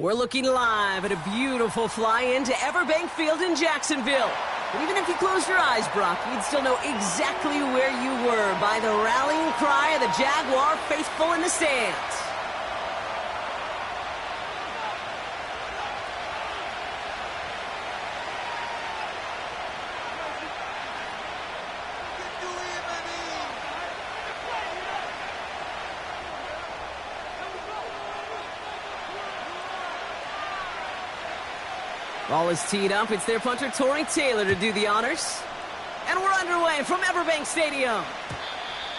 We're looking live at a beautiful fly-in to Everbank Field in Jacksonville. But even if you closed your eyes, Brock, you'd still know exactly where you were by the rallying cry of the Jaguar faithful in the stands. Ball is teed up. It's their punter, Torrey Taylor, to do the honors. And we're underway from Everbank Stadium.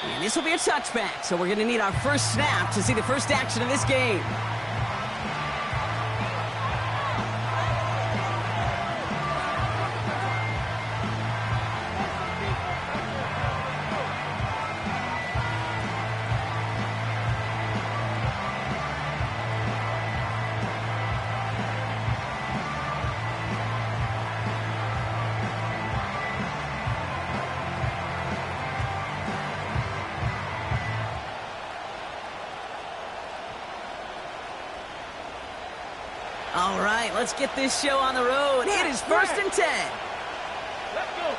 And this will be a touchback, so we're going to need our first snap to see the first action of this game. All right, let's get this show on the road. It is 1st and 10. Let's go.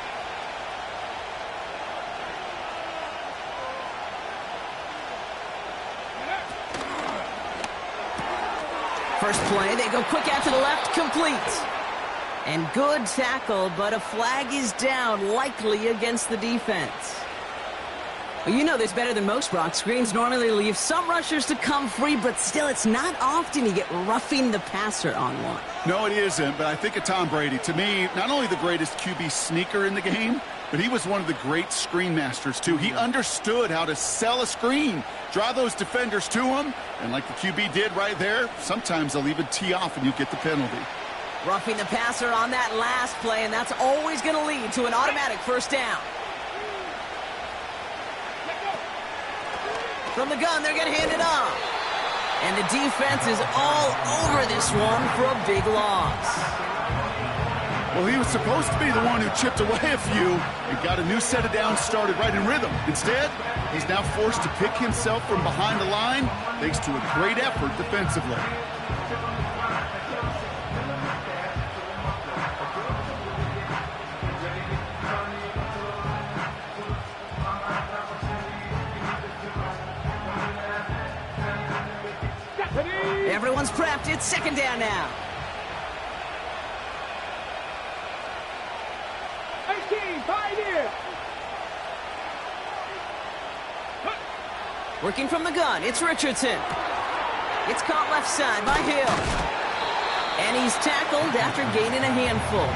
First play, they go quick out to the left, complete. And good tackle, but a flag is down, likely against the defense. Well, you know this better than most, Brock. Screens normally leave some rushers to come free, but still, it's not often you get roughing the passer on one. No, it isn't, but I think of Tom Brady. To me, not only the greatest QB sneaker in the game, but he was one of the great screen masters, too. He understood how to sell a screen, draw those defenders to him, and like the QB did right there, sometimes they'll even tee off and you get the penalty. Roughing the passer on that last play, and that's always going to lead to an automatic first down. From the gun, they're going to hand it off. And the defense is all over this one for a big loss. Well, he was supposed to be the one who chipped away a few and got a new set of downs started right in rhythm. Instead, he's now forced to pick himself from behind the line thanks to a great effort defensively. Everyone's prepped. It's 2nd down now. 18, Pioneer. Working from the gun, it's Richardson. It's caught left side by Hill. And he's tackled after gaining a handful.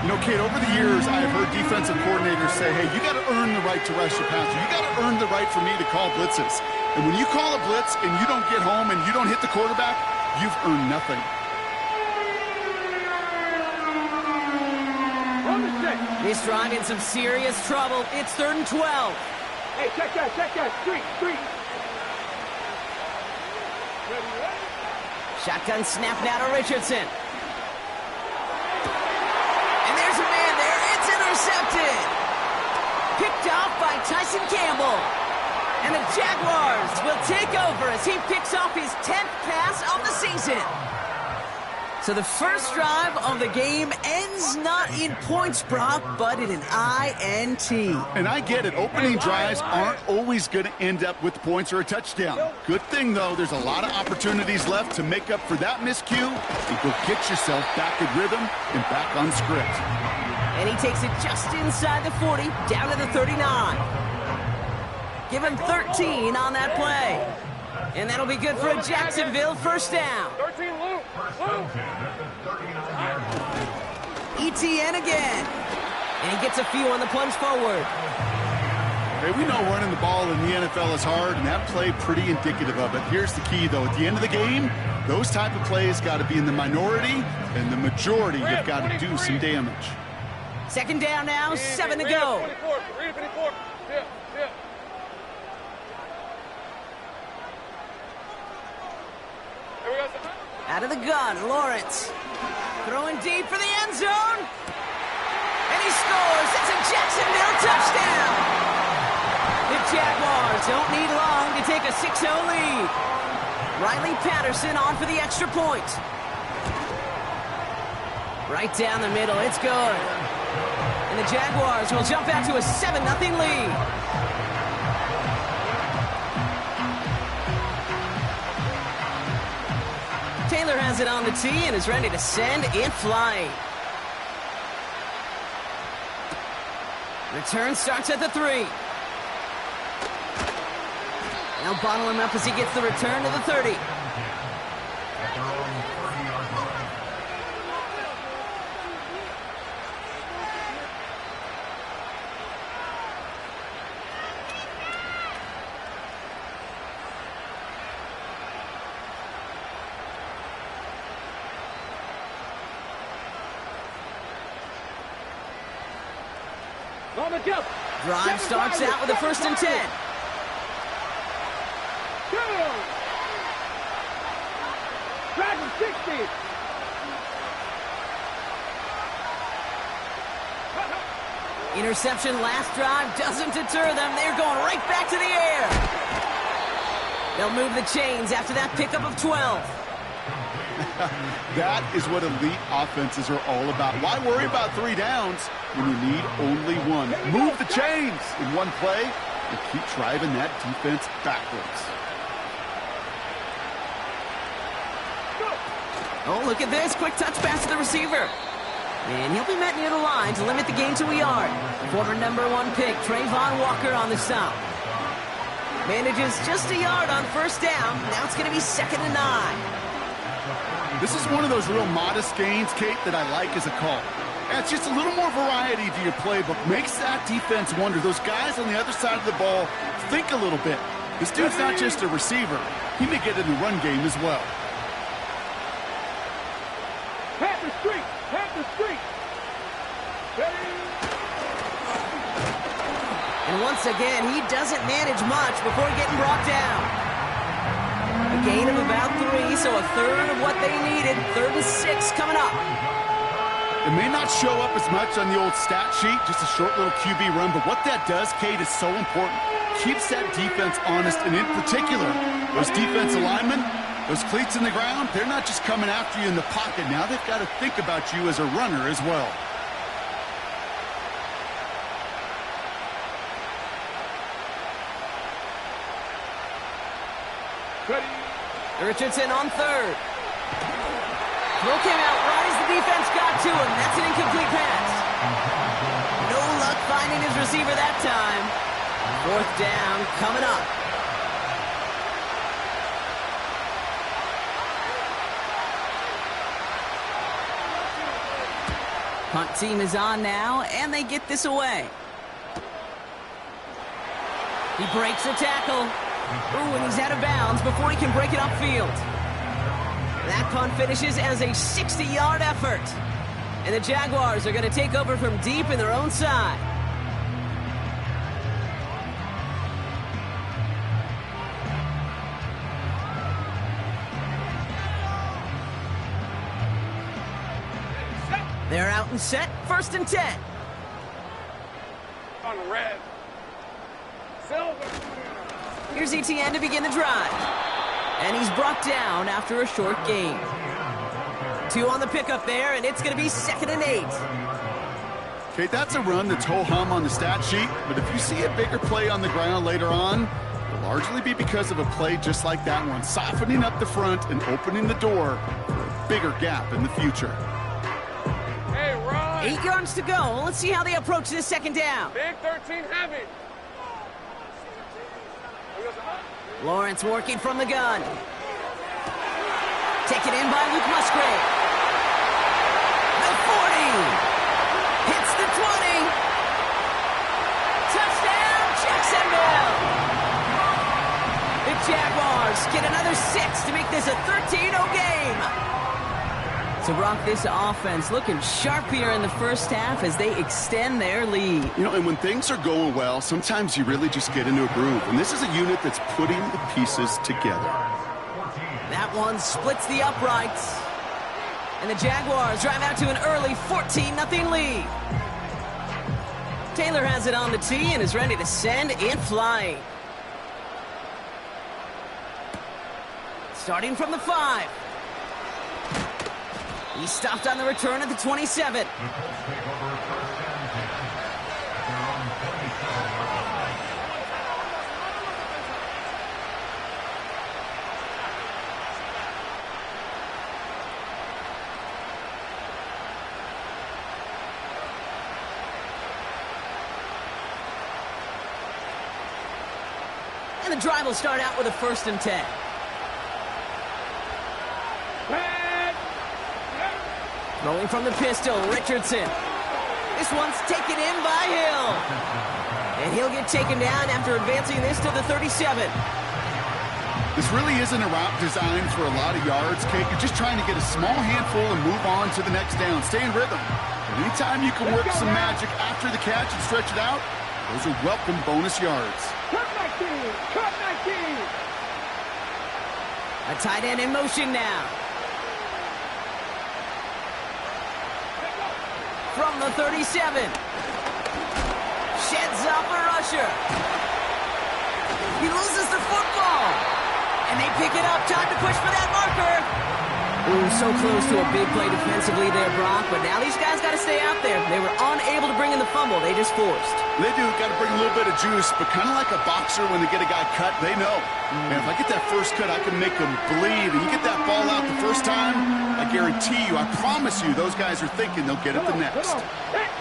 You know, Kate, over the years, I have heard defensive coordinators say, hey, you got to earn the right to rush your passer. You got to earn the right for me to call blitzes. And when you call a blitz and you don't get home and you don't hit the quarterback, you've earned nothing. This drive in some serious trouble. It's 3rd and 12. Hey, check that. Street. Shotgun snap now to Richardson. And there's a man there. It's intercepted. Picked off by Tyson Campbell. And the Jaguars will take over as he picks off his 10th pass of the season. So the first drive of the game ends not in points, Brock, but in an INT. And I get it. Opening drives aren't always going to end up with points or a touchdown. Good thing, though, there's a lot of opportunities left to make up for that miscue and go get yourself back in rhythm and back on script. And he takes it just inside the 40, down to the 39. Give him 13 on that play. And that'll be good for a Jacksonville first down. 13, Luke. ETN again. And he gets a few on the plunge forward. Okay, we know running the ball in the NFL is hard, and that play pretty indicative of it. Here's the key, though. At the end of the game, those type of plays got to be in the minority, and the majority have got to do some damage. 2nd down now, 7 to go. Read it, 54. Yeah. Out of the gun, Lawrence. Throwing deep for the end zone. And he scores. It's a Jacksonville touchdown. The Jaguars don't need long to take a 6-0 lead. Riley Patterson on for the extra point. Right down the middle, it's good. And the Jaguars will jump out to a 7-0 lead. Taylor has it on the tee and is ready to send it flying. Return starts at the 3. Now bottle him up as he gets the return to the 30. On the jump. Drive starts out with a 1st and 10. Driving 60. Interception last drive doesn't deter them. They're going right back to the air. They'll move the chains after that pickup of 12. That is what elite offenses are all about. Why worry about 3 downs when you need only 1? Move the chains in one play and keep driving that defense backwards. Oh, look at this. Quick touch pass to the receiver. And he'll be met near the line to limit the gain to a yard. Former #1 pick, Trayvon Walker on the stop. Manages just a yard on 1st down. Now it's going to be 2nd and 9. This is one of those real modest gains, Kate, that I like as a call. It's just a little more variety to your playbook. Makes that defense wonder. Those guys on the other side of the ball think a little bit. This dude's not just a receiver. He may get in the run game as well. Pat the street. Pat the street. And once again, he doesn't manage much before getting brought down. A gain of about 3, so a third of what they needed. 3rd and 6 coming up. It may not show up as much on the old stat sheet, just a short little QB run, but what that does, Kate, is so important. Keeps that defense honest, and in particular, those defense linemen, those cleats in the ground, they're not just coming after you in the pocket. Now they've got to think about you as a runner as well. Richardson on 3rd. Throw came out right as the defense got to him. That's an incomplete pass. No luck finding his receiver that time. 4th down coming up. Punt team is on now, and they get this away. He breaks a tackle. Ooh, and he's out of bounds before he can break it upfield. That punt finishes as a 60-yard effort. And the Jaguars are going to take over from deep in their own side. They're out and set. 1st and 10. On red. Silver. Here's ETN to begin the drive. And he's brought down after a short gain. 2 on the pickup there, and it's going to be 2nd and 8. Okay, that's a run that's ho-hum on the stat sheet, but if you see a bigger play on the ground later on, it'll largely be because of a play just like that one, softening up the front and opening the door for a bigger gap in the future. Hey, Ron. 8 yards to go. Let's see how they approach this 2nd down. Big 13 heavy. Lawrence working from the gun. Taken in by Luke Musgrave. The 40. Hits the 20. Touchdown, Jacksonville. The Jaguars get another 6 to make this a 13-0 game. So, Brock, this offense looking sharp here in the 1st half as they extend their lead. You know, and when things are going well, sometimes you really just get into a groove. And this is a unit that's putting the pieces together. That one splits the uprights. And the Jaguars drive out to an early 14-0 lead. Taylor has it on the tee and is ready to send it flying. Starting from the 5. He stopped on the return at the 27. And the drive will start out with a 1st and 10. Throwing from the pistol, Richardson. This one's taken in by Hill. And he'll get taken down after advancing this to the 37. This really isn't a route designed for a lot of yards, Kate. You're just trying to get a small handful and move on to the next down. Stay in rhythm. And anytime you can work some magic after the catch and stretch it out, those are welcome bonus yards. Cut 19! Cut 19! A tight end in motion now. From the 37. Sheds off a rusher. He loses the football. And they pick it up. Time to push for that marker. Ooh, so close to a big play defensively there, Brock. But now these guys got to stay out there. They were unable to bring in the fumble. They just forced. They do. Got to bring a little bit of juice. But kind of like a boxer when they get a guy cut, they know. Man, if I get that first cut, I can make them bleed. And you get that ball out the first time, I guarantee you, I promise you, those guys are thinking they'll get it the next.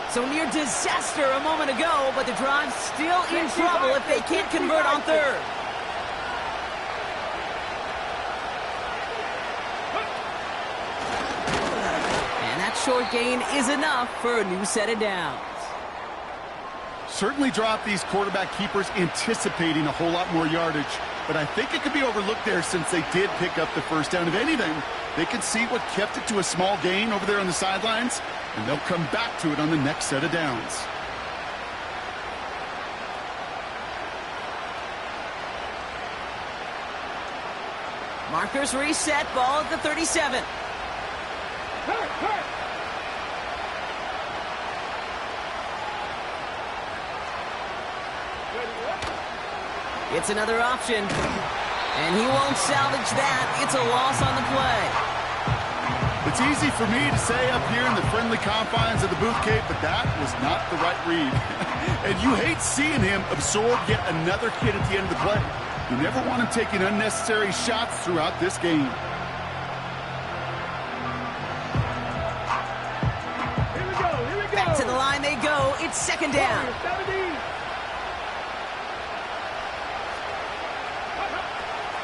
So near disaster a moment ago, but the drive's still in trouble if they can't convert on 3rd. And that short gain is enough for a new set of downs. Certainly drop these quarterback keepers anticipating a whole lot more yardage, but I think it could be overlooked there since they did pick up the first down. If anything, they could see what kept it to a small gain over there on the sidelines, and they'll come back to it on the next set of downs. Markers reset, ball at the 37. It's another option, and he won't salvage that. It's a loss on the play. It's easy for me to say up here in the friendly confines of the booth, Kate, but that was not the right read. And you hate seeing him absorb yet another hit at the end of the play. You never want him taking unnecessary shots throughout this game. Here we go, here we go! Back to the line they go. It's 2nd down.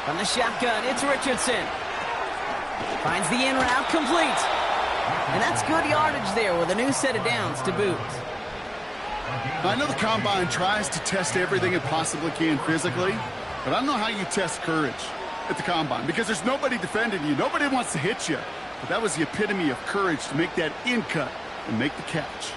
From the shotgun, it's Richardson. Finds the in route, complete. And that's good yardage there with a new set of downs to boot. I know the Combine tries to test everything it possibly can physically, but I don't know how you test courage at the Combine because there's nobody defending you. Nobody wants to hit you. But that was the epitome of courage to make that in cut and make the catch.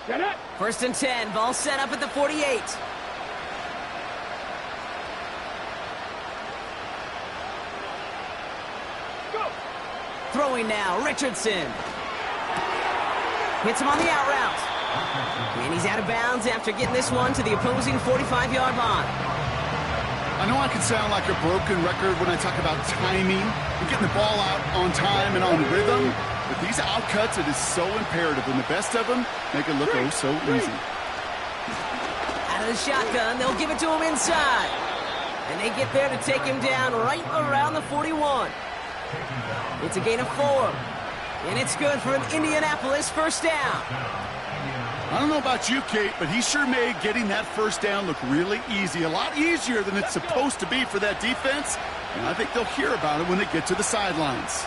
Get it! 1st and 10, ball set up at the 48. Go! Throwing now, Richardson. Hits him on the out route. And he's out of bounds after getting this one to the opposing 45-yard line. I know I can sound like a broken record when I talk about timing and getting the ball out on time and on rhythm, but these outcuts, it is so imperative, and the best of them make it look oh so easy. Out of the shotgun, they'll give it to him inside. And they get there to take him down right around the 41. It's a gain of 4. And it's good for an Indianapolis 1st down. I don't know about you, Kate, but he sure made getting that 1st down look really easy. A lot easier than it's supposed to be for that defense. And I think they'll hear about it when they get to the sidelines.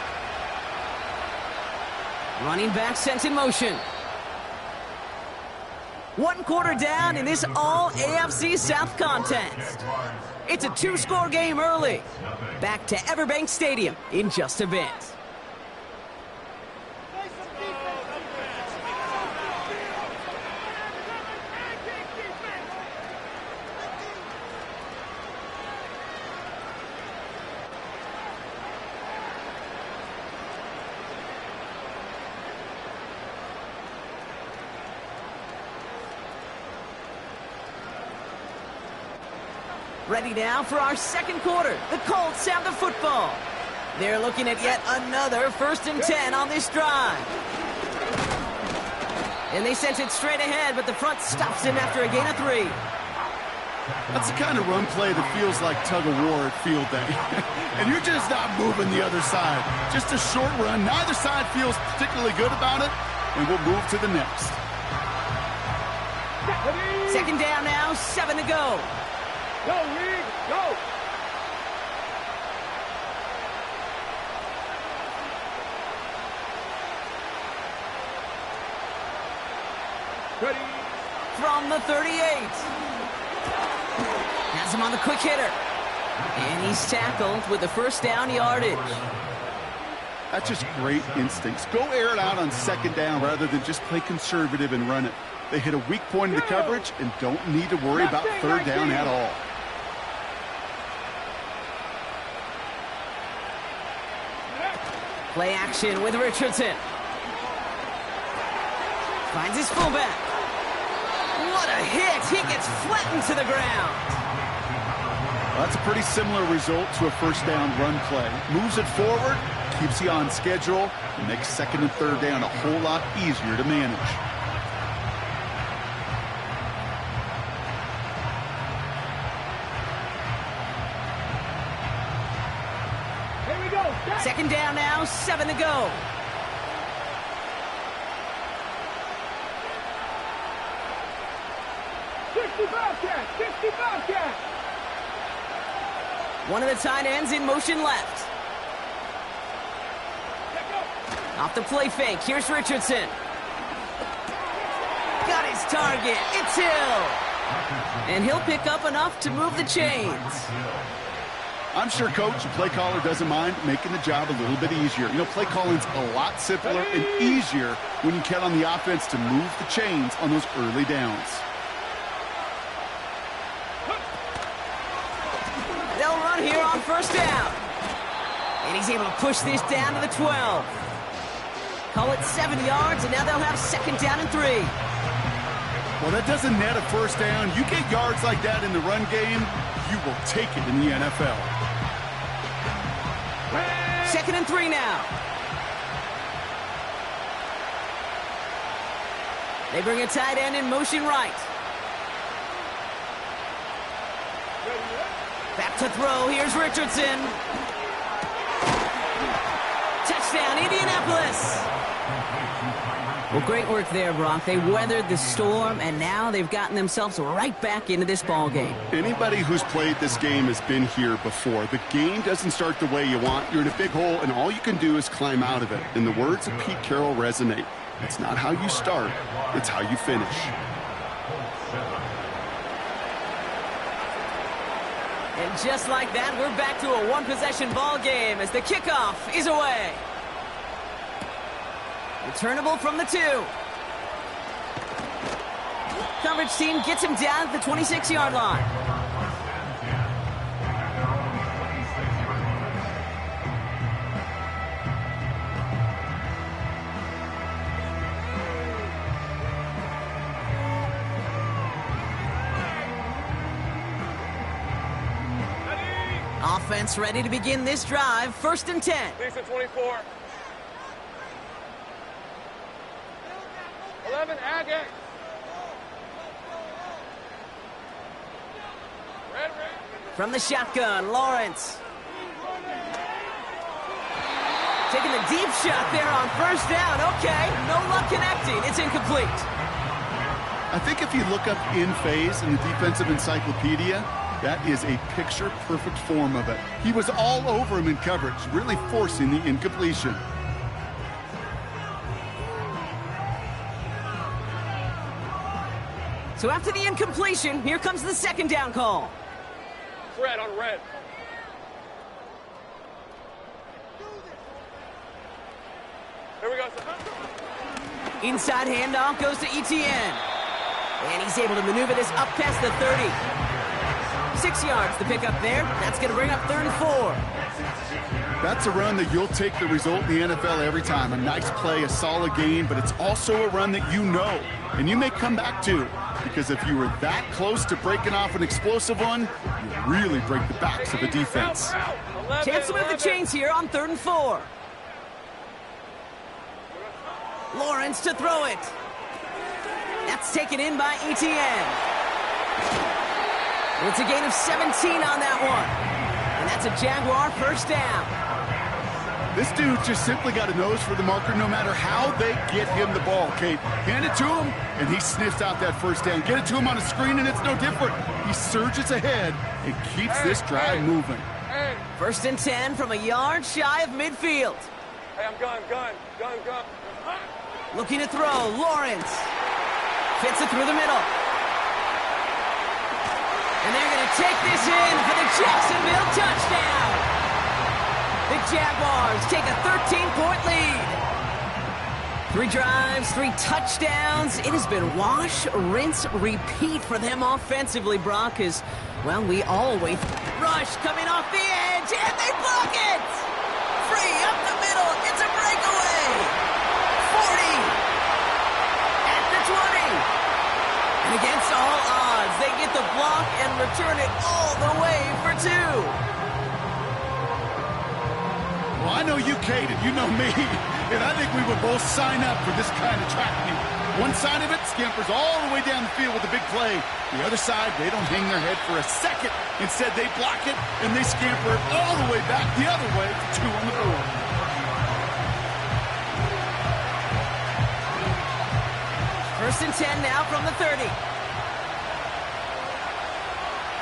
Running back sent in motion. 1 quarter down in this all-AFC South contest. It's a 2-score game early. Back to Everbank Stadium in just a bit. Ready now for our second quarter. The Colts have the football. They're looking at yet another 1st and 10 on this drive. And they sent it straight ahead, but the front stops him after a gain of 3. That's the kind of run play that feels like tug-of-war at field day. And you're just not moving the other side. Just a short run. Neither side feels particularly good about it, and we'll move to the next. 2nd down now, 7 to go. Go, Reed, go. Ready. From the 38. Has him on the quick hitter. And he's tackled with the 1st down yardage. That's just great instincts. Go air it out on 2nd down rather than just play conservative and run it. They hit a weak point in the coverage and don't need to worry about 3rd down at all. Play action with Richardson. Finds his fullback. What a hit! He gets flattened to the ground. Well, that's a pretty similar result to a 1st down run play. Moves it forward, keeps you on schedule, and makes 2nd and 3rd down a whole lot easier to manage. Here we go. 2nd down now, 7 to go. One of the tight ends in motion left. Off the play fake. Here's Richardson. Got his target. It's Hill. And he'll pick up enough to move the chains. I'm sure coach and play caller doesn't mind making the job a little bit easier. You know, play calling's a lot simpler and easier when you count on the offense to move the chains on those early downs. They'll run here on 1st down. And he's able to push this down to the 12. Call it 7 yards, and now they'll have 2nd down and 3. Well, that doesn't net a 1st down. You get yards like that in the run game, you will take it in the NFL. 2nd and 3 now. They bring a tight end in motion right. Back to throw. Here's Richardson. Touchdown, Indianapolis. Well, great work there, Brock. They weathered the storm, and now they've gotten themselves right back into this ball game. Anybody who's played this game has been here before. The game doesn't start the way you want. You're in a big hole, and all you can do is climb out of it. And the words of Pete Carroll resonate. It's not how you start, it's how you finish. And just like that, we're back to a one-possession ball game as the kickoff is away. Returnable from the 2. Coverage team gets him down at the 26-yard line. Offense ready to begin this drive. 1st and 10. Lisa 24. 11, Agate. Red. From the shotgun, Lawrence. Taking the deep shot there on 1st down. Okay, no luck connecting. It's incomplete. I think if you look up in phase in the defensive encyclopedia, that is a picture-perfect form of it. He was all over him in coverage, really forcing the incompletion. So after the incompletion, here comes the 2nd down call. Red on red. Here we go. Inside handoff goes to Etienne. And he's able to maneuver this up past the 30. 6 yards to pick up there. That's going to bring up 3rd and 4. That's a run that you'll take the result in the NFL every time. A nice play, a solid gain, but it's also a run that you know, and you may come back to, because if you were that close to breaking off an explosive one, you really break the backs of a defense. Chance to move the chains here on 3rd and 4. Lawrence to throw it. That's taken in by Etienne. It's a gain of 17 on that one. And that's a Jaguar first down. This dude just simply got a nose for the marker no matter how they get him the ball, Kate. Hand it to him, and he sniffs out that first down. Get it to him on a screen, and it's no different. He surges ahead and keeps this drive moving. 1st and 10 from a yard shy of midfield. Hey, I'm gun. Looking to throw, Lawrence. Fits it through the middle. And they're going to take this in for the Jacksonville touchdown. The Jaguars take a 13-point lead. 3 drives, 3 touchdowns. It has been wash, rinse, repeat for them offensively, Brock, as, well, we always rush coming off the edge, and they block it! Free up the middle. It's a breakaway. 40. At the 20. And against all odds, they get the block and return it all the way for 2. Well, I know you, Kate, and you know me, and I think we would both sign up for this kind of track meet. One side of it scampers all the way down the field with a big play. The other side, they don't hang their head for a second. Instead, they block it, and they scamper it all the way back the other way for 2 on the board. First and 10 now from the 30.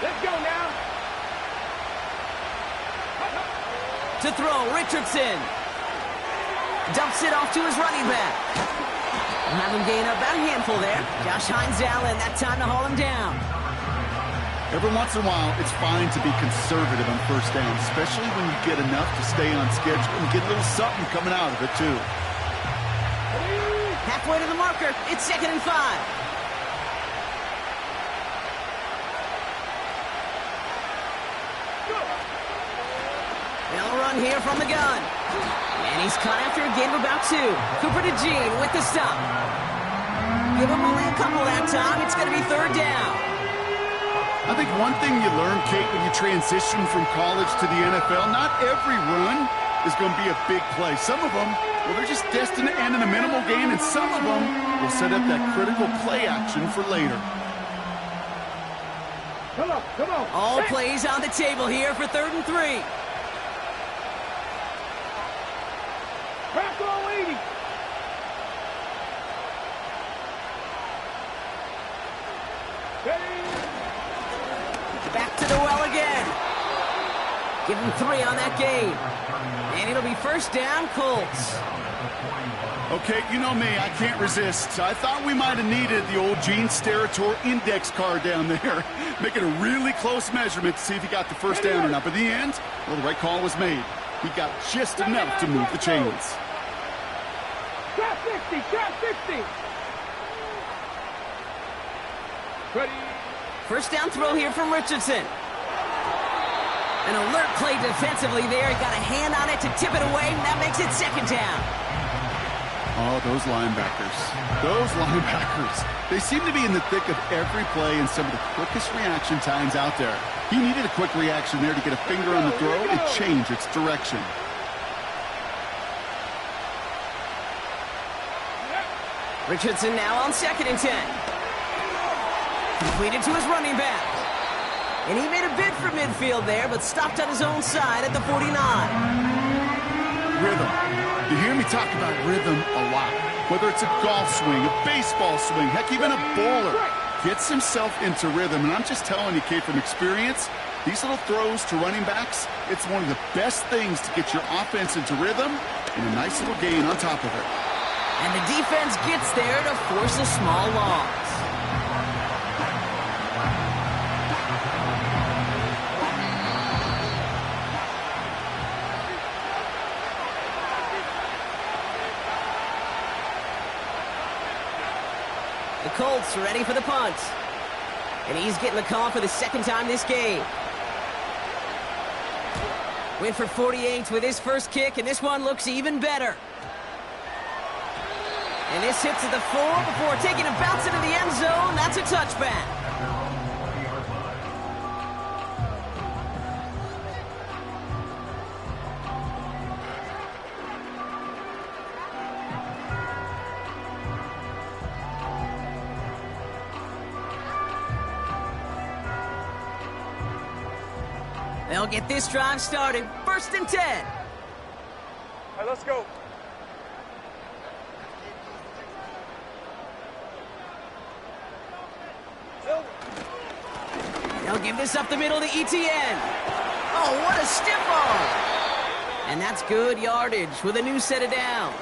Let's go now. To throw, Richardson. Dumps it off to his running back. We'll have him gain about a handful there. Josh Hines-Allen, that time to haul him down. Every once in a while, it's fine to be conservative on first down, especially when you get enough to stay on schedule and get a little something coming out of it, too. Halfway to the marker, it's 2nd and 5. They'll run here from the gun. And he's caught after a gain of about 2. Cooper to Jean with the stop. Give him only a couple that time. It's going to be 3rd down. I think one thing you learn, Kate, when you transition from college to the NFL, not every run is going to be a big play. Some of them, well, they're just destined to end in a minimal gain, and some of them will set up that critical play action for later. Come on. All plays on the table here for 3rd and 3. Crack all 80. Back to the well again. Give him 3 on that game. And it'll be first down, Colts. Okay, you know me, I can't resist. I thought we might have needed the old Gene Steratore index card down there. Making a really close measurement to see if he got the first down or not. But in the end, well, the right call was made. He got just enough to move the chains. Trap 60. Ready. First down throw here from Richardson. An alert play defensively there. He got a hand on it to tip it away, and that makes it 2nd down. Oh, those linebackers. They seem to be in the thick of every play and some of the quickest reaction times out there. He needed a quick reaction there to get a finger on the throw and change its direction. Richardson now on 2nd and 10. Completed to his running back. And he made a bid for midfield there, but stopped on his own side at the 49. Rhythm. You hear me talk about rhythm a lot. Whether it's a golf swing, a baseball swing, heck, even a bowler gets himself into rhythm. And I'm just telling you, Kate, from experience, these little throws to running backs, it's one of the best things to get your offense into rhythm and a nice little gain on top of it. And the defense gets there to force a small loss. The Colts ready for the punt. And he's getting the call for the 2nd time this game. Went for 48 with his first kick, and this one looks even better. And this hits at the 4 before taking a bounce into the end zone. That's a touchback. They'll get this drive started. 1st and 10. All right, let's go. They'll give this up the middle to ETN. Oh, what a stiff arm. And that's good yardage with a new set of downs.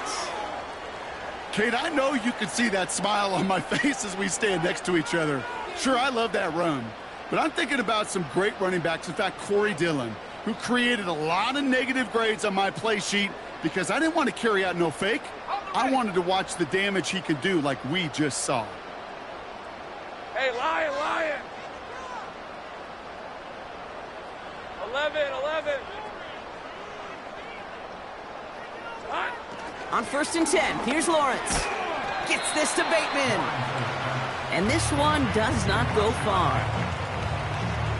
Kate, I know you can see that smile on my face as we stand next to each other. Sure, I love that run. But I'm thinking about some great running backs. In fact, Corey Dillon, who created a lot of negative grades on my play sheet because I didn't want to carry out no fake. I wanted to watch the damage he could do like we just saw. Hey, Lion. 11. On 1st and 10, here's Lawrence. Gets this to Bateman. And this one does not go far.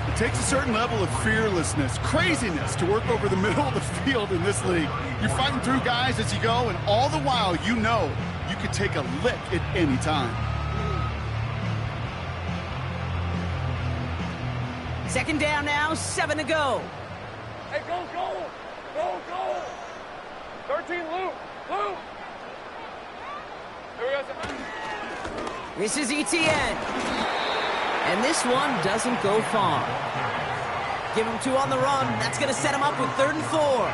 It takes a certain level of fearlessness, craziness to work over the middle of the field in this league. You're fighting through guys as you go, and all the while you know you could take a lick at any time. 2nd down now, 7 to go. Hey, go. 13, Luke. There we go. This is ETN. And this one doesn't go far. Give him 2 on the run. That's going to set him up with 3rd and 4.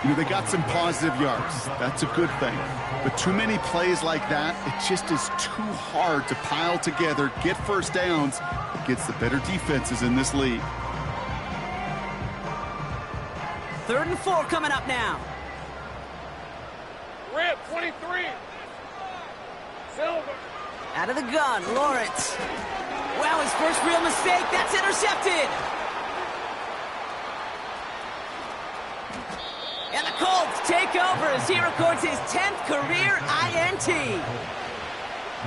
You know, they got some positive yards. That's a good thing. But too many plays like that, it just is too hard to pile together, get 1st downs against the better defenses in this league. 3rd and 4 coming up now. Rip, 23. Silver. Out of the gun, Lawrence. Wow, his first real mistake. That's intercepted. And the Colts take over as he records his 10th career INT.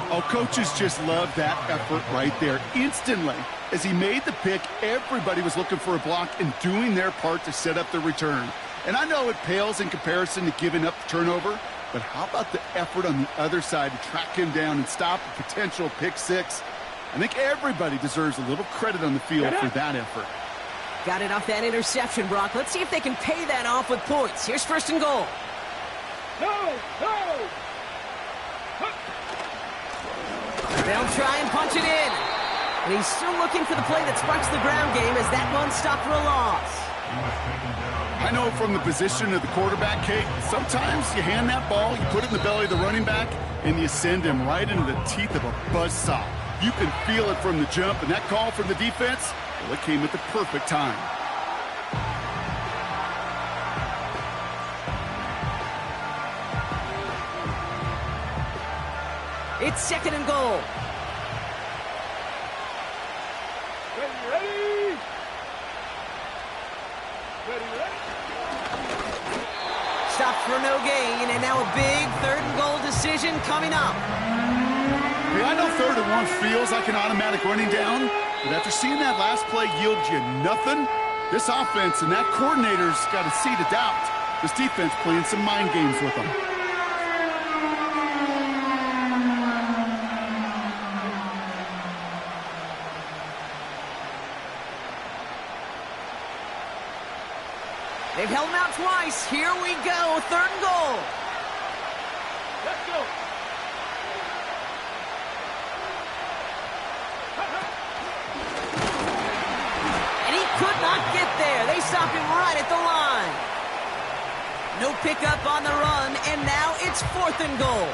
Oh, coaches just love that effort right there. Instantly, as he made the pick, everybody was looking for a block and doing their part to set up the return. And I know it pales in comparison to giving up the turnover, but how about the effort on the other side to track him down and stop a potential pick 6? I think everybody deserves a little credit on the field for that effort. Got it off that interception, Brock. Let's see if they can pay that off with points. Here's 1st and goal. No. They'll try and punch it in. And he's still looking for the play that sparks the ground game as that one stopped for a loss. I know from the position of the quarterback, Kate, sometimes you hand that ball, you put it in the belly of the running back, and you send him right into the teeth of a buzzsaw. You can feel it from the jump, and that call from the defense, well, it came at the perfect time. It's 2nd and goal. Ready. Stopped for no gain, and now a big 3rd and goal decision coming up. Hey, I know 3rd and 1 feels like an automatic running down, but after seeing that last play yield you nothing, this offense and that coordinator's got a seed of doubt. This defense playing some mind games with them. They've held him out twice. Here we go. 3rd and goal. Let's go. And he could not get there. They stopped him right at the line. No pickup on the run, and now it's 4th and goal.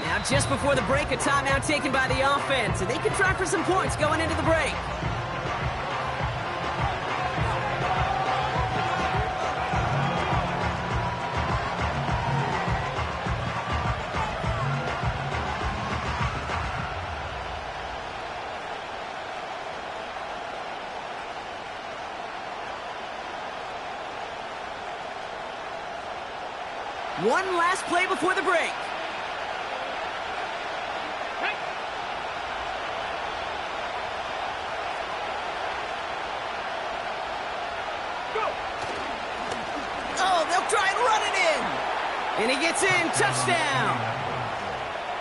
Now, just before the break, a timeout taken by the offense, and they can try for some points going into the break. One last play before the break. Oh, they'll try and run it in. And he gets in. Touchdown.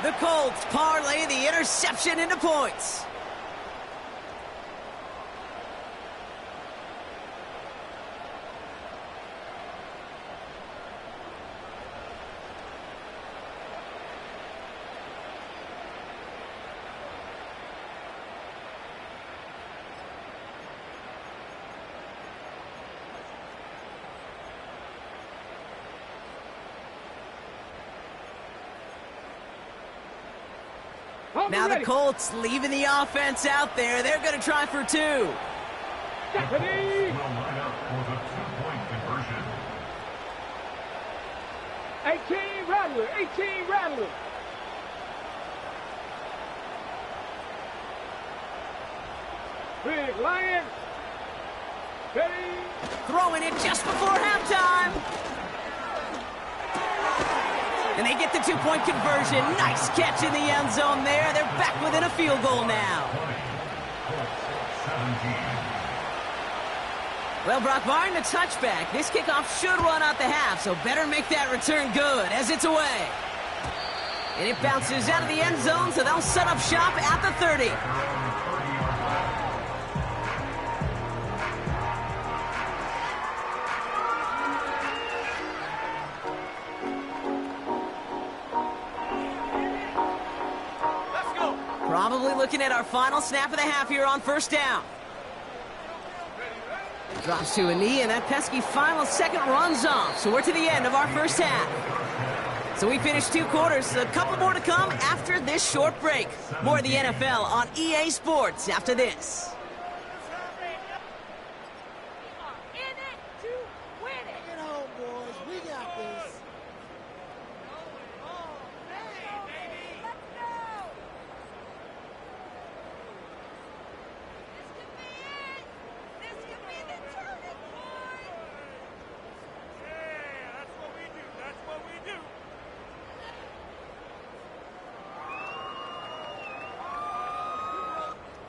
The Colts parlay the interception into points. Now the Colts leaving the offense out there. They're going to try for two. Deputy! 18 Rattler, 18 Rattler. Big Lion. Ready. Throwing it just before halftime. And they get the two-point conversion. Nice catch in the end zone there. They're back within a field goal now. Well, Brock, barring the touchback, this kickoff should run out the half, so better make that return good as it's away. And it bounces out of the end zone, so they'll set up shop at the 30. Probably looking at our final snap of the half here on first down. Drops to a knee, and that pesky final second runs off. So we're to the end of our first half. So we finished 2 quarters. A couple more to come after this short break. More of the NFL on EA Sports after this.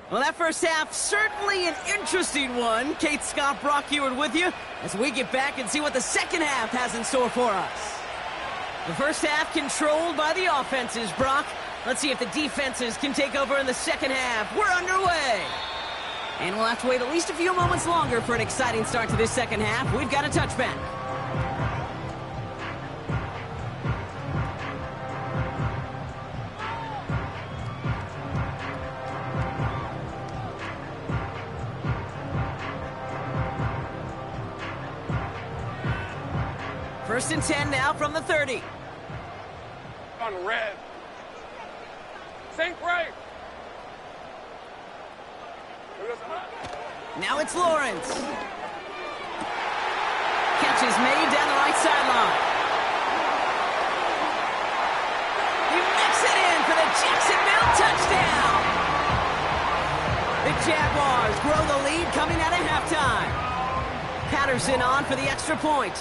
Well, that first half, certainly an interesting one. Kate, Scott, Brock Ewart with you as we get back and see what the second half has in store for us. The first half controlled by the offenses, Brock. Let's see if the defenses can take over in the second half. We're underway. And we'll have to wait at least a few moments longer for an exciting start to this second half. We've got a touchback. First and 10 now from the 30. On red. Sink right. Now it's Lawrence. Catch is made down the right sideline. He mix it in for the Jacksonville touchdown. The Jaguars grow the lead coming out of halftime. Patterson on for the extra point.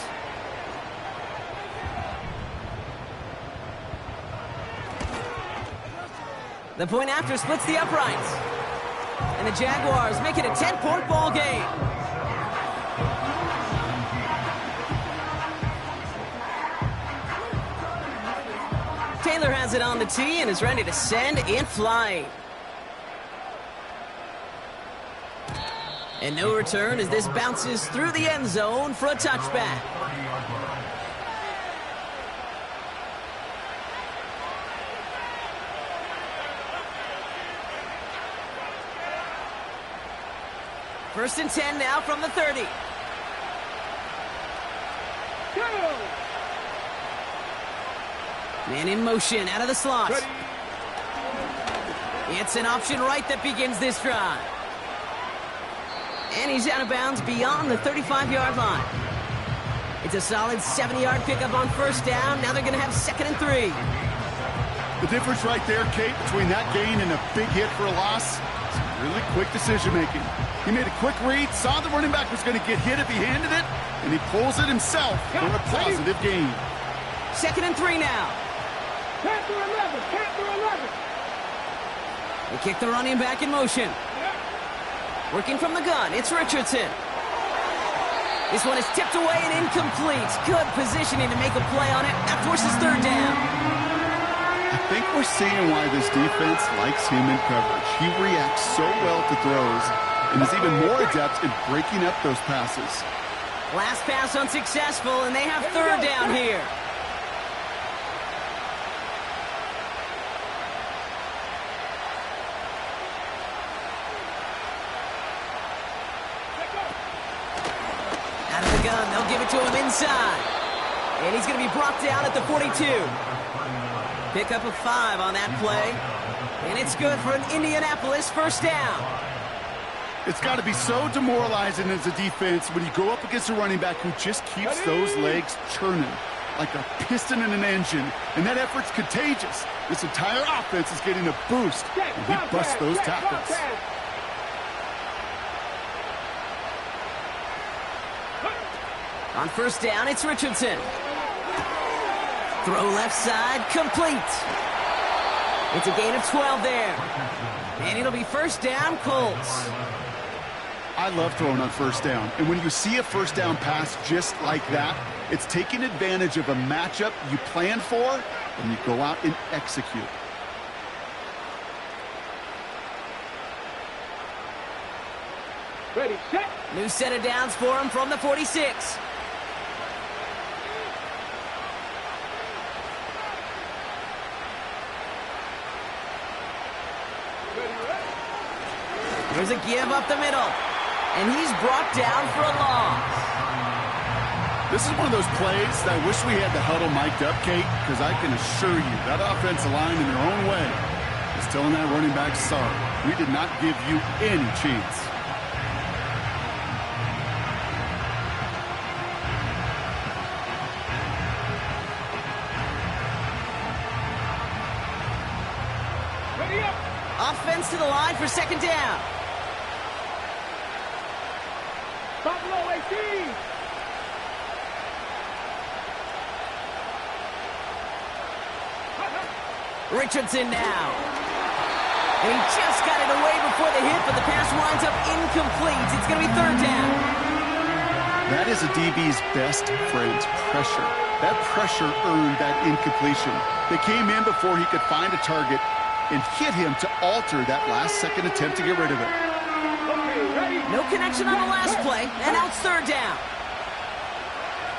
The point after splits the uprights. And the Jaguars make it a 10-point ball game. Taylor has it on the tee and is ready to send in flight. And no return as this bounces through the end zone for a touchback. First and 10 now from the 30. Go! Man in motion out of the slot. Ready. It's an option right that begins this drive. And he's out of bounds beyond the 35-yard line. It's a solid 70-yard pickup on first down. Now they're going to have 2nd and 3. The difference right there, Kate, between that gain and a big hit for a loss is really quick decision-making. He made a quick read, saw the running back was going to get hit if he handed it, and he pulls it himself for a positive gain. 2nd and 3 now. Panther 11, Panther 11. They kick the running back in motion. Working from the gun, it's Richardson. This one is tipped away and incomplete. Good positioning to make a play on it. That forces 3rd down. think we're seeing why this defense likes him in coverage. He reacts so well to throws and is even more adept in breaking up those passes. Last pass unsuccessful, and they have third down here. Out of the gun, they'll give it to him inside. And he's going to be brought down at the 42. Pick up a 5 on that play. And it's good for an Indianapolis first down. It's got to be so demoralizing as a defense when you go up against a running back who just keeps those legs churning like a piston in an engine. And that effort's contagious. This entire offense is getting a boost. And he busts those tackles. On first down, it's Richardson. Throw left side, complete. It's a gain of 12 there. And it'll be first down, Colts. I love throwing on first down. And when you see a first down pass just like that, it's taking advantage of a matchup you plan for, and you go out and execute. Ready, set. New set of downs for him from the 46. Here's a give up the middle. And he's brought down for a loss. This is one of those plays that I wish we had the huddle mic'd up, Kate, because I can assure you that offensive line in their own way is telling that running back, sorry, we did not give you any chance. Ready up. Offense to the line for second down. Buffalo AC. Richardson now. And he just got it away before the hit, but the pass winds up incomplete. It's going to be third down. That is a DB's best friend, pressure. That pressure earned that incompletion. They came in before he could find a target and hit him to alter that last-second attempt to get rid of it. Okay, ready. No connection on the last play, and now it's third down.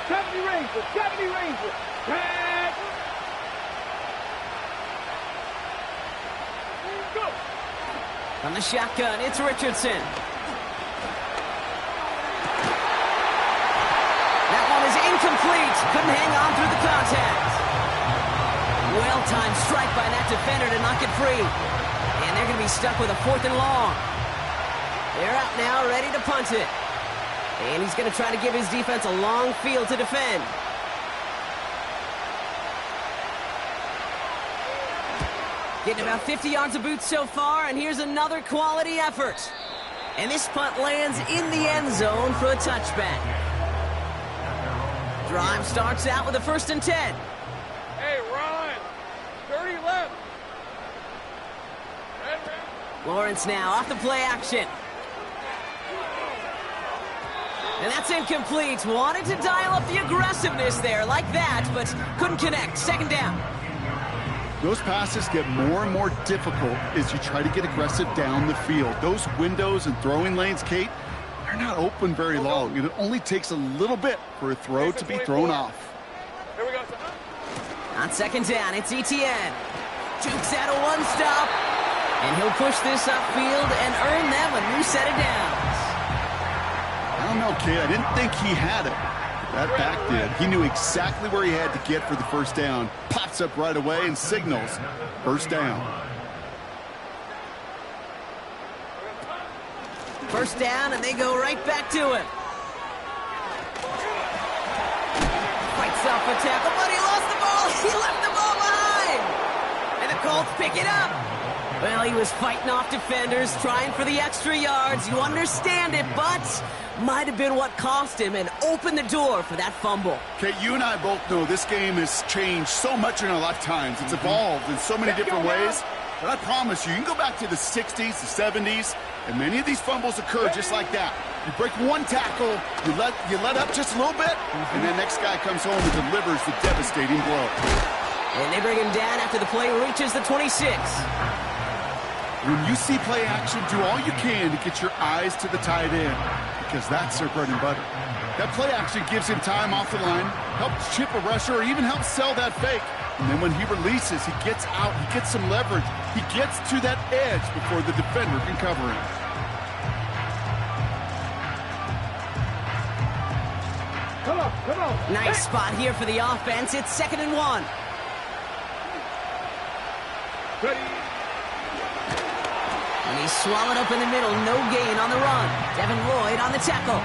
70 Rangers, 70 Rangers. Tag. Go. From the shotgun, it's Richardson. That one is incomplete. Couldn't hang on through the contact. Well-timed strike by that defender to knock it free. And they're going to be stuck with a 4th and long. They're out now, ready to punt it. And he's going to try to give his defense a long field to defend. Getting about 50 yards of boots so far, and here's another quality effort. And this punt lands in the end zone for a touchback. Drive starts out with a 1st and 10. Hey, Ron. 30 left. Red. Lawrence now off the play action. And that's incomplete. Wanted to dial up the aggressiveness there like that, but couldn't connect. Second down. Those passes get more and more difficult as you try to get aggressive down the field. Those windows and throwing lanes, Kate, they're not open very long. It only takes a little bit for a throw to be thrown off. Here we go. On second down, it's Etienne. Jukes out a one-stop, and he'll push this upfield and earn them a new set of downs. I don't know, Kate. I didn't think he had it. That back did. He knew exactly where he had to get for the first down. Pops up right away and signals first down. First down, and they go right back to it. Fights off a tackle, but he lost the ball. He left the ball behind. And the Colts pick it up. Well, he was fighting off defenders, trying for the extra yards. You understand it, but might have been what cost him and opened the door for that fumble. Okay, you and I both know this game has changed so much in our lifetimes. It's evolved in so many different ways. But I promise you, you can go back to the 60s, the 70s, and many of these fumbles occur just like that. You break one tackle, you let up just a little bit, and the next guy comes home and delivers the devastating blow. And they bring him down after the play reaches the 26. When you see play action, do all you can to get your eyes to the tight end, because that's their bread and butter. That play action gives him time off the line, helps chip a rusher, or even helps sell that fake. And then when he releases, he gets out, he gets some leverage. He gets to that edge before the defender can cover him. Come on, come on. Nice spot here for the offense. It's 2nd and 1. Ready. And he's swallowed up in the middle. No gain on the run. Devin Lloyd on the tackle.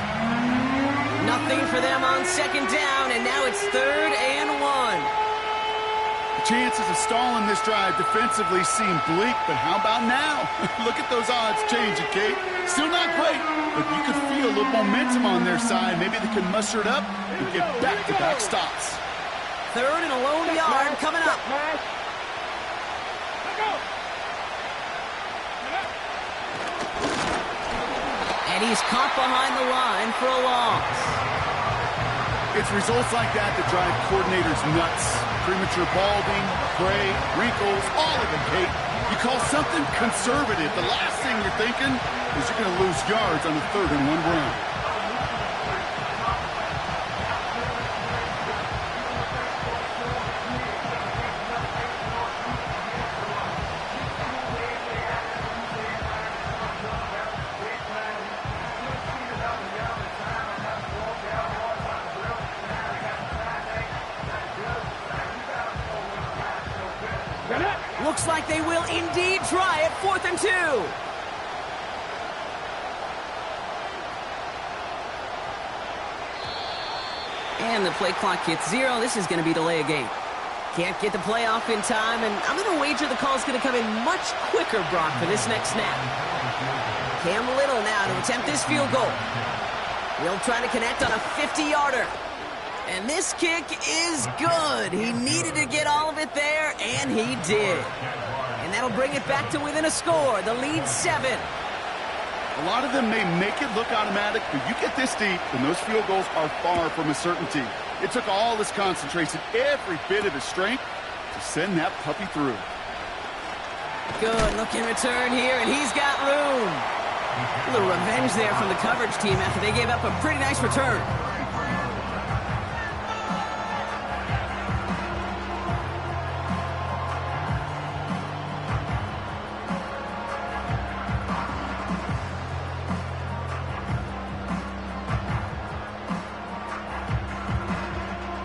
Nothing for them on 2nd down, and now it's 3rd and 1. The chances of stalling this drive defensively seem bleak, but how about now? Look at those odds changing, Kate. Still not great, but you could feel a little momentum on their side. Maybe they can muster it up and get back-to-back stops. 3rd and a lone yard coming up. And he's caught behind the line for a loss. It's results like that that drive coordinators nuts. Premature balding, gray, wrinkles, all of it, Kate. You call something conservative. The last thing you're thinking is you're going to lose yards on a 3rd and 1 run. Looks like they will indeed try it. 4th and 2. And the play clock hits 0. This is going to be delay a game. Can't get the play off in time, and I'm going to wager the call's going to come in much quicker, Brock, for this next snap. Cam Little now to attempt this field goal. He'll try to connect on a 50-yarder. And this kick is good. He needed to get all of it there, and he did. And that'll bring it back to within a score. The lead 7. A lot of them may make it look automatic, but you get this deep, and those field goals are far from a certainty. It took all his concentration, every bit of his strength, to send that puppy through. Good looking return here, and he's got room. A little revenge there from the coverage team after they gave up a pretty nice return.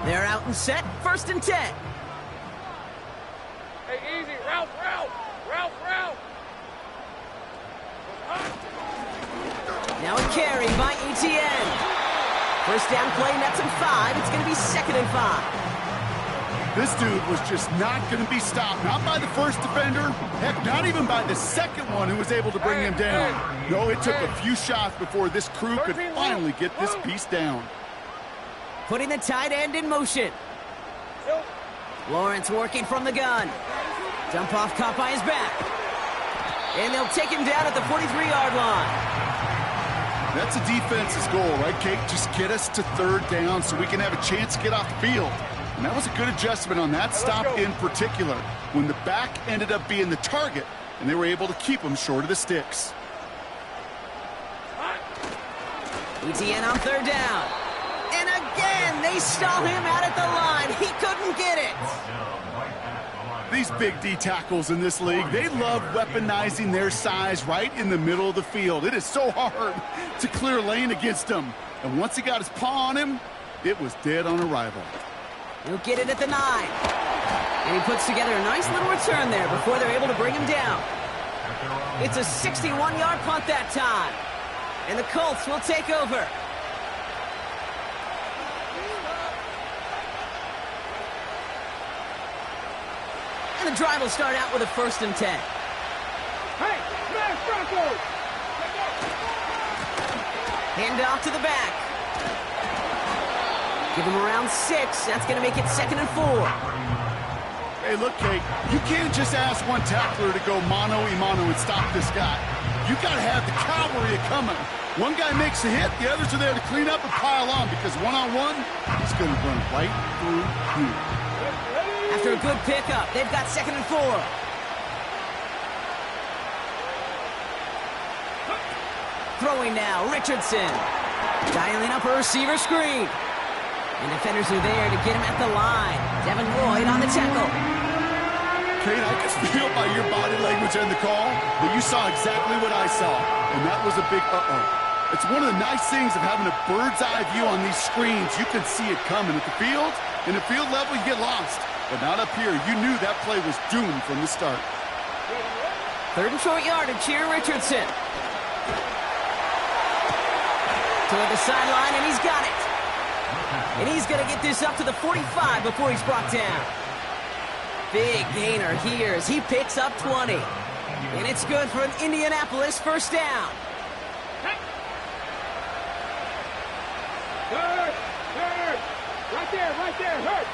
They're out and set. 1st and 10. Hey, easy. Route. Now a carry by ETN. 1st down play, nets him 5. It's going to be 2nd and 5. This dude was just not going to be stopped. Not by the first defender. Heck, not even by the second one who was able to bring him down. No, it took a few shots before this crew could finally get this piece down. Putting the tight end in motion. Lawrence working from the gun. Dump off caught by his back. And they'll take him down at the 43-yard line. That's a defense's goal, right, Kate? Just get us to 3rd down so we can have a chance to get off the field. And that was a good adjustment on that stop in particular, when the back ended up being the target, and they were able to keep him short of the sticks. ETN on 3rd down. And again, they stall him out at the line. He couldn't get it. These big D tackles in this league, they love weaponizing their size right in the middle of the field. It is so hard to clear lane against him. And once he got his paw on him, it was dead on arrival. He'll get it at the 9. And he puts together a nice little return there before they're able to bring him down. It's a 61-yard punt that time. And the Colts will take over. And the drive will start out with a 1st and 10. Hey, smash Broncos! Hand off to the back. Give him around 6. That's going to make it 2nd and 4. Hey, look, Kate, you can't just ask one tackler to go mano-a-mano and stop this guy. You got to have the cavalry coming. One guy makes a hit, the others are there to clean up and pile on, because one-on-one, he's going to run right through you. After a good pickup, they've got 2nd and 4. Throwing now, Richardson. Dialing up a receiver screen. And defenders are there to get him at the line. Devin Lloyd on the tackle. Kate, I can feel by your body language and the call that you saw exactly what I saw. And that was a big uh-oh. It's one of the nice things of having a bird's eye view on these screens. You can see it coming at the field. In the field level, you get lost. But not up here. You knew that play was doomed from the start. 3rd and short yardage here, Richardson. Toward the sideline, and he's got it. And he's going to get this up to the 45 before he's brought down. Big gainer here as he picks up 20. And it's good for an Indianapolis 1st down. Third. Right there, hurt.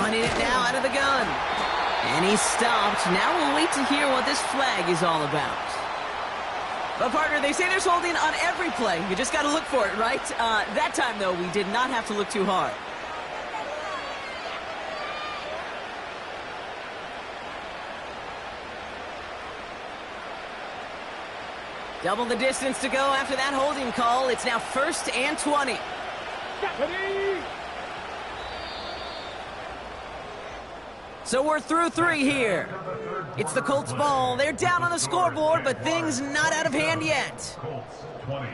Running it now out of the gun. And he's stopped. Now we'll wait to hear what this flag is all about. But, partner, they say there's holding on every play. You just got to look for it, right? That time, though, we did not have to look too hard. Double the distance to go after that holding call. It's now 1st and 20. So we're through 3 here. It's the Colts ball. They're down on the scoreboard, but things not out of hand yet. Colts 20.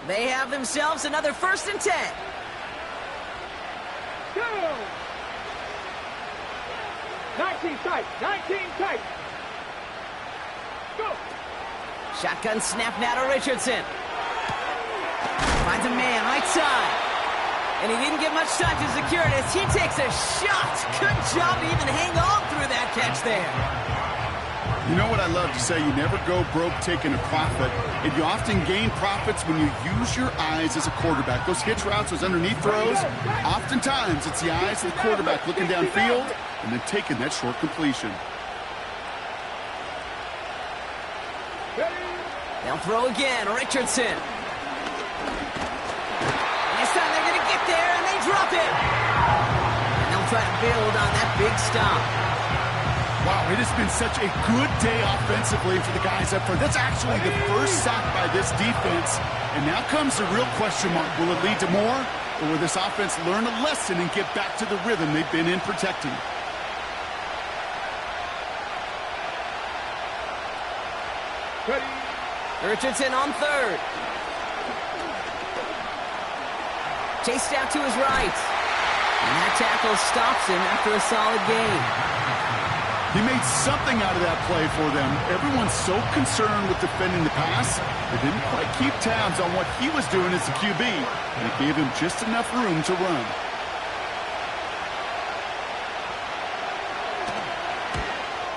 They have themselves another 1st and 10. Go! 19 tight. Go! Shotgun snap now to Richardson. Finds a man right side. And he didn't get much time to secure it as he takes a shot. Good job to even hang on through that catch there. You know what I love to say? You never go broke taking a profit. And you often gain profits when you use your eyes as a quarterback. Those hitch routes, those underneath throws, oftentimes it's the eyes of the quarterback looking downfield and then taking that short completion. They'll throw again, Richardson. This time they're going to get there, and they drop it. And they'll try to build on that big stop. Wow, it has been such a good day offensively for the guys up front. That's actually the first sack by this defense. And now comes the real question mark. Will it lead to more? Or will this offense learn a lesson and get back to the rhythm they've been in protecting? Richardson on 3rd. Chased out to his right. And that tackle stops him after a solid gain. He made something out of that play for them. Everyone's so concerned with defending the pass, they didn't quite keep tabs on what he was doing as the QB, and it gave him just enough room to run.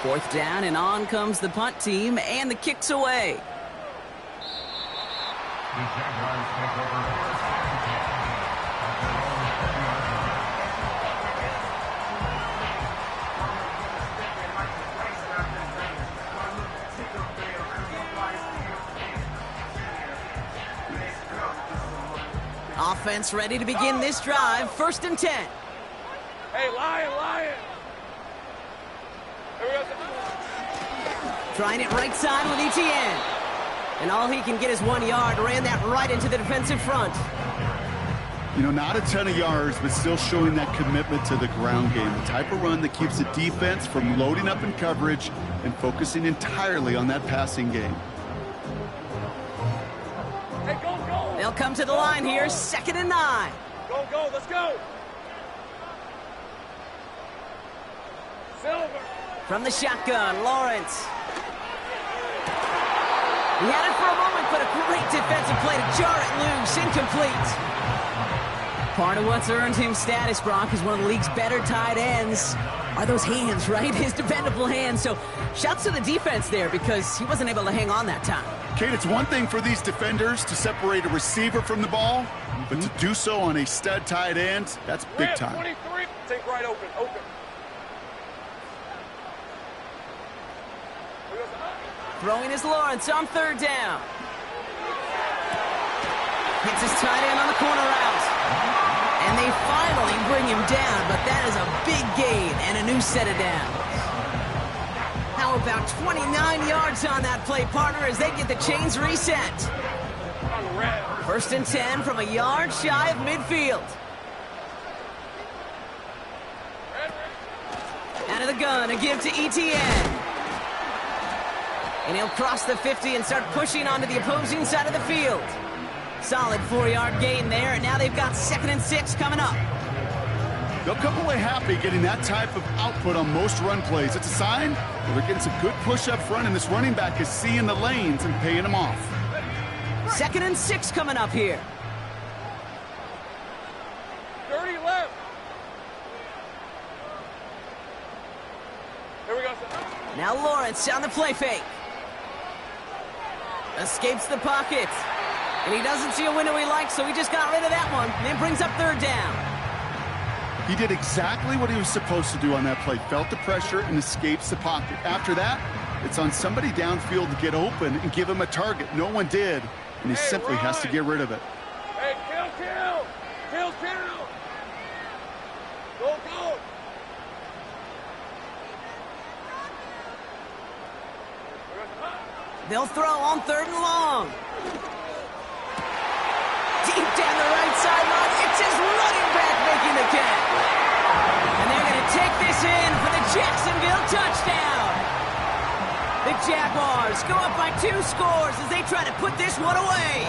Fourth down, and on comes the punt team, and the kick's away. The Jaguars take over. Offense ready to begin this drive. 1st and 10. Hey, Lion. Here we go. Trying it right side with Etienne. And all he can get is 1 yard. Ran that right into the defensive front. You know, not a ton of yards, but still showing that commitment to the ground game. The type of run that keeps the defense from loading up in coverage and focusing entirely on that passing game. Hey, go. They'll come to the line here. 2nd and 9. Go, let's go. Silver. From the shotgun, Lawrence. He had it for a moment, but a great defensive play to jar it loose. Incomplete. Part of what's earned him status, Brock, is one of the league's better tight ends. Are those hands, right? His dependable hands. So shouts to the defense there because he wasn't able to hang on that time. Kate, it's one thing for these defenders to separate a receiver from the ball, but to do so on a stud tight end, that's big time. 23. Take right open. Open. Throwing is Lawrence on third down. Hits his tight end on the corner route. And they finally bring him down, but that is a big gain and a new set of downs. How about 29 yards on that play, partner, as they get the chains reset. First and 10 from a yard shy of midfield. Out of the gun, a give to ETN. And he'll cross the 50 and start pushing onto the opposing side of the field. Solid 4-yard gain there, and now they've got 2nd and 6 coming up. They'll come away happy getting that type of output on most run plays. It's a sign that they're getting some good push up front, and this running back is seeing the lanes and paying them off. 2nd and 6 coming up here. 30 left. Here we go, sir. Now Lawrence on the play fake. Escapes the pocket. And he doesn't see a window he likes, so he just got rid of that one. And then brings up third down. He did exactly what he was supposed to do on that play. Felt the pressure and escapes the pocket. After that, it's on somebody downfield to get open and give him a target. No one did, and he simply has to get rid of it. Hey, kill. Kill. Go. They'll throw on third and long. Deep down the right sideline. It's his running back making the catch. And they're going to take this in for the Jacksonville touchdown. The Jaguars go up by 2 scores as they try to put this one away.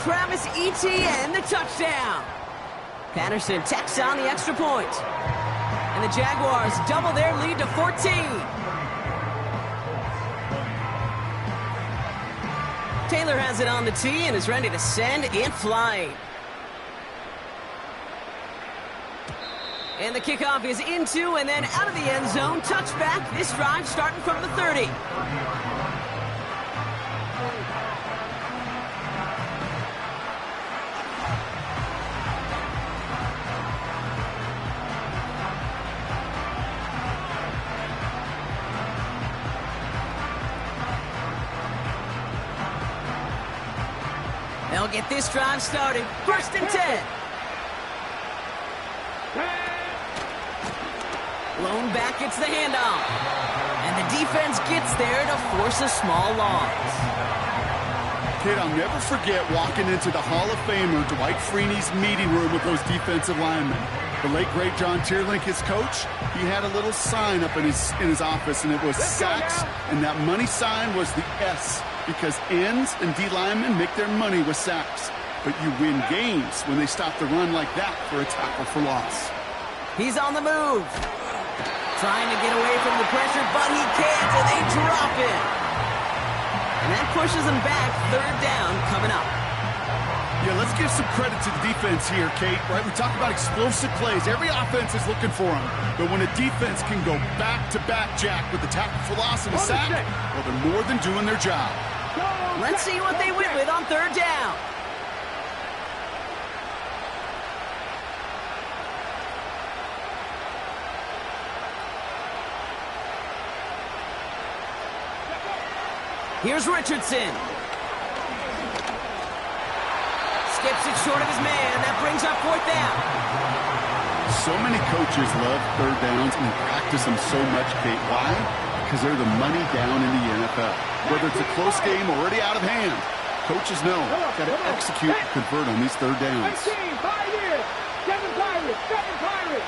Travis Etienne, the touchdown. Patterson tacks on the extra point. And the Jaguars double their lead to 14. Taylor has it on the tee and is ready to send it flying. And the kickoff is into and then out of the end zone. Touchback. This drive starting from the 30. They'll get this drive started. 1st and 10. Lone back gets the handoff. And the defense gets there to force a small loss. Kid, I'll never forget walking into the Hall of Famer Dwight Freeney's meeting room with those defensive linemen. The late, great John Tierlink, his coach, he had a little sign up in his office, and it was sacks, and that money sign was the S, because ends and D linemen make their money with sacks. But you win games when they stop the run like that for a tackle for loss. He's on the move. Trying to get away from the pressure, but he can't, and they drop it. And that pushes him back. 3rd down coming up. Yeah, let's give some credit to the defense here, Kate, right? We talk about explosive plays. Every offense is looking for them. But when a defense can go back-to-back, Jack, with the tackle for loss and a sack, well, they're more than doing their job. Let's see what they win with on 3rd down. Here's Richardson. Skips it short of his man. That brings up 4th down. So many coaches love 3rd downs and practice them so much, Kate. Why? Because they're the money down in the NFL. Whether it's a close game already out of hand, coaches know got to execute and convert on these 3rd downs. 19, 5 years. 7 Pirates. 7 Pirates.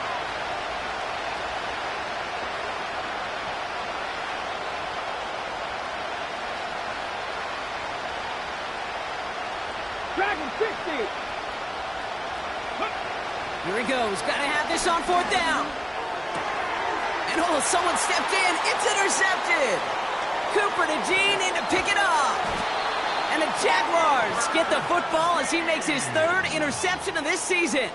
Dragon 60. Here he goes. Got to have this on 4th down. And someone stepped in. It's intercepted. Cooper to Jean in to pick it up. And the Jaguars get the football as he makes his 3rd interception of this season.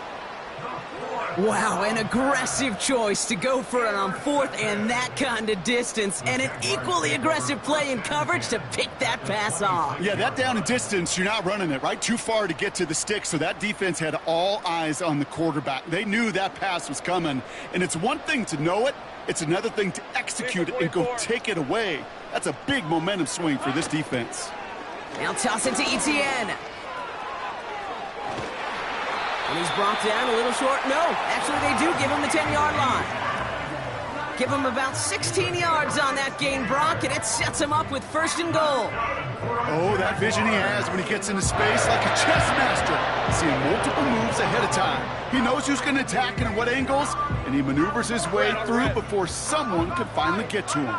Wow, an aggressive choice to go for it on fourth and that kind of distance, and an equally aggressive play in coverage to pick that pass off. Yeah, that down and distance, you're not running it, right? Too far to get to the stick, so that defense had all eyes on the quarterback. They knew that pass was coming, and it's one thing to know it, it's another thing to execute it and go take it away. That's a big momentum swing for this defense. Now toss it to Etienne. And he's brought down a little short. No, actually they do give him the 10-yard line. Give him about 16 yards on that gain, Brock, and it sets him up with 1st and goal. Oh, that vision he has when he gets into space like a chess master. Seeing multiple moves ahead of time. He knows who's going to attack and at what angles, and he maneuvers his way through before someone can finally get to him.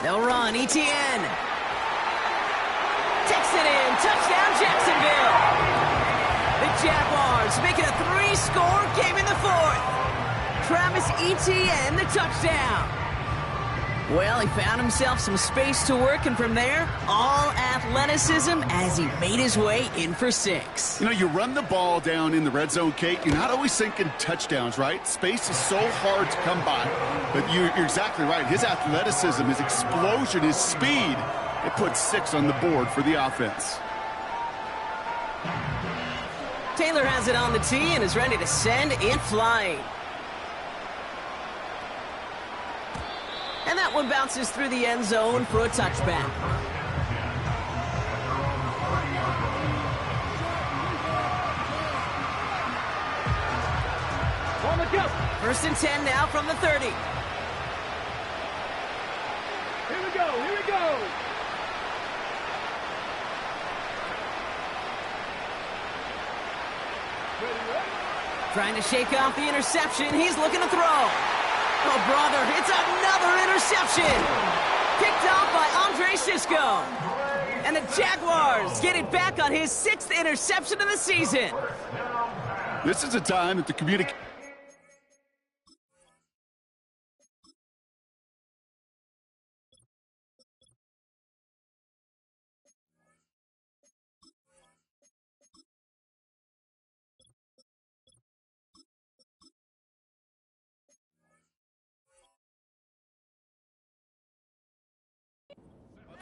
They'll run, Etienne. Takes it in, touchdown Jacksonville. The Jaguars make it a 3-score game in the 4th. Travis Etienne, the touchdown. Well, he found himself some space to work, and from there, all athleticism as he made his way in for 6. You know, you run the ball down in the red zone, Kate, you're not always thinking touchdowns, right? Space is so hard to come by. But you're exactly right. His athleticism, his explosion, his speed, it puts 6 on the board for the offense. Taylor has it on the tee and is ready to send it flying. And that one bounces through the end zone for a touchback. On the jump. 1st and 10 now from the 30. Here we go. Here we go. Trying to shake off the interception. He's looking to throw. Oh, brother, it's another interception. Picked off by Andre Sisco. And the Jaguars get it back on his 6th interception of the season. This is a time that the communication...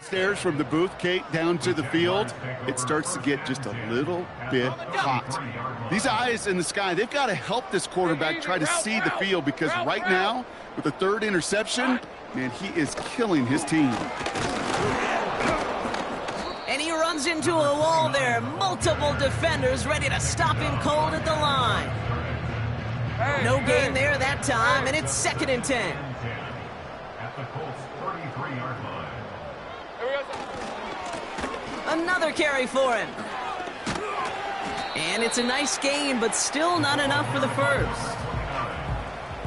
Stairs from the booth, Kate, down to the field, it starts to get just a little bit hot. These eyes in the sky, they've got to help this quarterback try to see the field, because right now, with the 3rd interception, man, he is killing his team. And he runs into a wall there. Multiple defenders ready to stop him cold at the line. No gain there that time, and it's 2nd and 10. At the Colts 33-yard line. Another carry for him. And it's a nice gain, but still not enough for the 1st.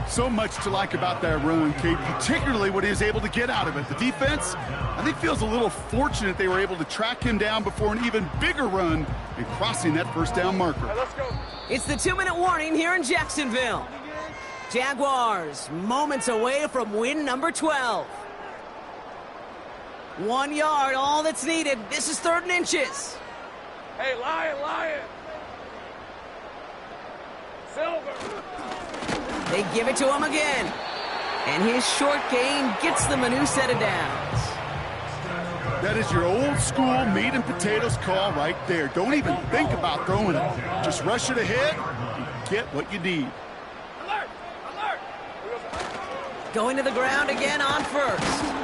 So much to like about that run, Kate, particularly what he was able to get out of it. The defense, I think, feels a little fortunate they were able to track him down before an even bigger run and crossing that 1st down marker. Let's go. It's the 2-minute warning here in Jacksonville. Jaguars moments away from win number 12. 1 yard, all that's needed. This is 3rd and inches. Hey, Lion. Silver. They give it to him again. And his short gain gets them a new set of downs. That is your old school meat and potatoes call right there. Don't even think about throwing it. Just rush it ahead and get what you need. Alert. Going to the ground again on 1st.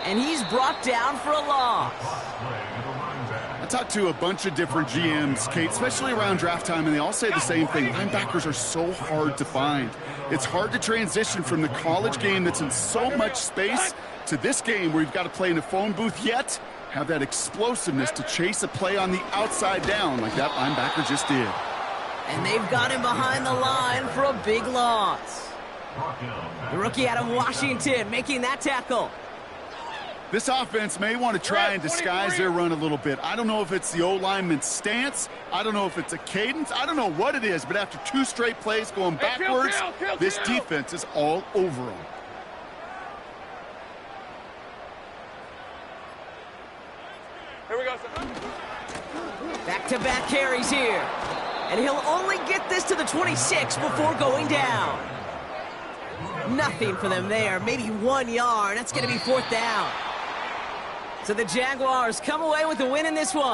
And he's brought down for a loss. I talked to a bunch of different GMs, Kate, especially around draft time, and they all say the same thing. Linebackers are so hard to find. It's hard to transition from the college game that's in so much space to this game where you've got to play in a phone booth, yet have that explosiveness to chase a play on the outside down like that linebacker just did. And they've got him behind the line for a big loss. The rookie out of Washington making that tackle. This offense may want to try and disguise their run a little bit. I don't know if it's the O-lineman's stance. I don't know if it's a cadence. I don't know what it is, but after 2 straight plays going backwards, this defense is all over them. Here we go, Back-to-back carries here. And he'll only get this to the 26 before going down. Nothing for them there. Maybe 1 yard. That's going to be 4th down. So the Jaguars come away with the win in this one.